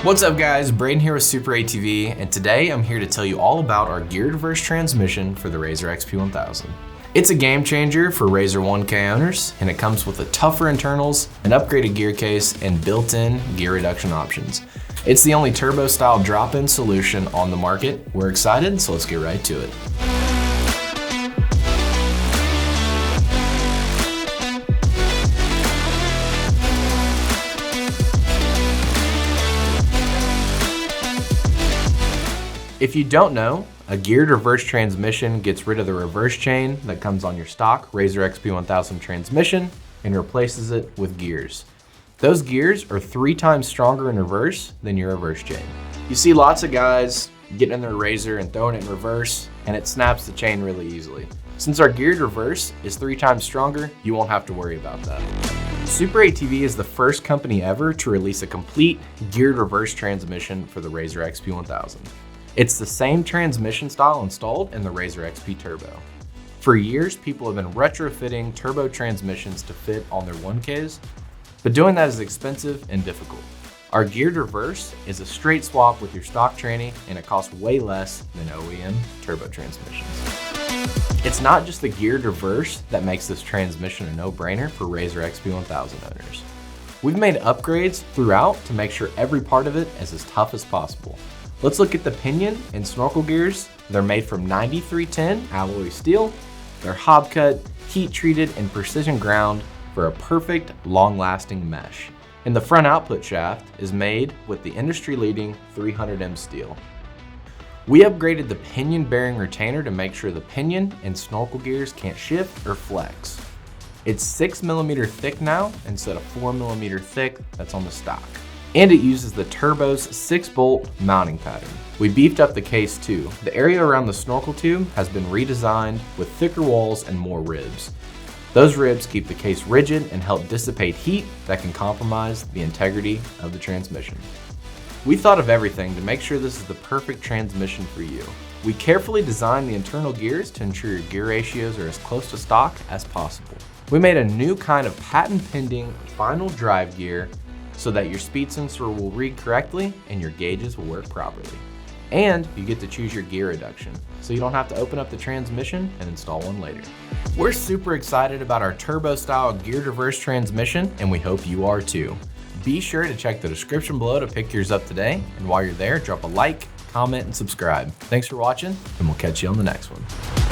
What's up guys, Braden here with Super ATV, and today I'm here to tell you all about our geared reverse transmission for the RZR XP 1000. It's a game changer for RZR 1K owners, and it comes with a tougher internals, an upgraded gear case, and built-in gear reduction options. It's the only turbo style drop-in solution on the market. We're excited, so let's get right to it. If you don't know, a geared reverse transmission gets rid of the reverse chain that comes on your stock RZR XP 1000 transmission and replaces it with gears. Those gears are 3 times stronger in reverse than your reverse chain. You see lots of guys getting in their RZR and throwing it in reverse, and it snaps the chain really easily. Since our geared reverse is 3 times stronger, you won't have to worry about that. Super ATV is the first company ever to release a complete geared reverse transmission for the RZR XP 1000. It's the same transmission style installed in the RZR XP Turbo. For years, people have been retrofitting turbo transmissions to fit on their 1Ks, but doing that is expensive and difficult. Our geared reverse is a straight swap with your stock tranny, and it costs way less than OEM turbo transmissions. It's not just the geared reverse that makes this transmission a no-brainer for RZR XP 1000 owners. We've made upgrades throughout to make sure every part of it is as tough as possible. Let's look at the pinion and snorkel gears. They're made from 9310 alloy steel. They're hob cut, heat treated, and precision ground for a perfect, long-lasting mesh. And the front output shaft is made with the industry-leading 300M steel. We upgraded the pinion bearing retainer to make sure the pinion and snorkel gears can't shift or flex. It's 6mm thick now instead of 4mm thick that's on the stock. And it uses the turbo's 6-bolt mounting pattern. We beefed up the case too. The area around the snorkel tube has been redesigned with thicker walls and more ribs. Those ribs keep the case rigid and help dissipate heat that can compromise the integrity of the transmission. We thought of everything to make sure this is the perfect transmission for you. We carefully designed the internal gears to ensure your gear ratios are as close to stock as possible. We made a new kind of patent-pending final drive gear so that your speed sensor will read correctly and your gauges will work properly. And you get to choose your gear reduction, so you don't have to open up the transmission and install one later. We're super excited about our turbo style geared reverse transmission, and we hope you are too. Be sure to check the description below to pick yours up today, and while you're there, drop a like, comment, and subscribe. Thanks for watching, and we'll catch you on the next one.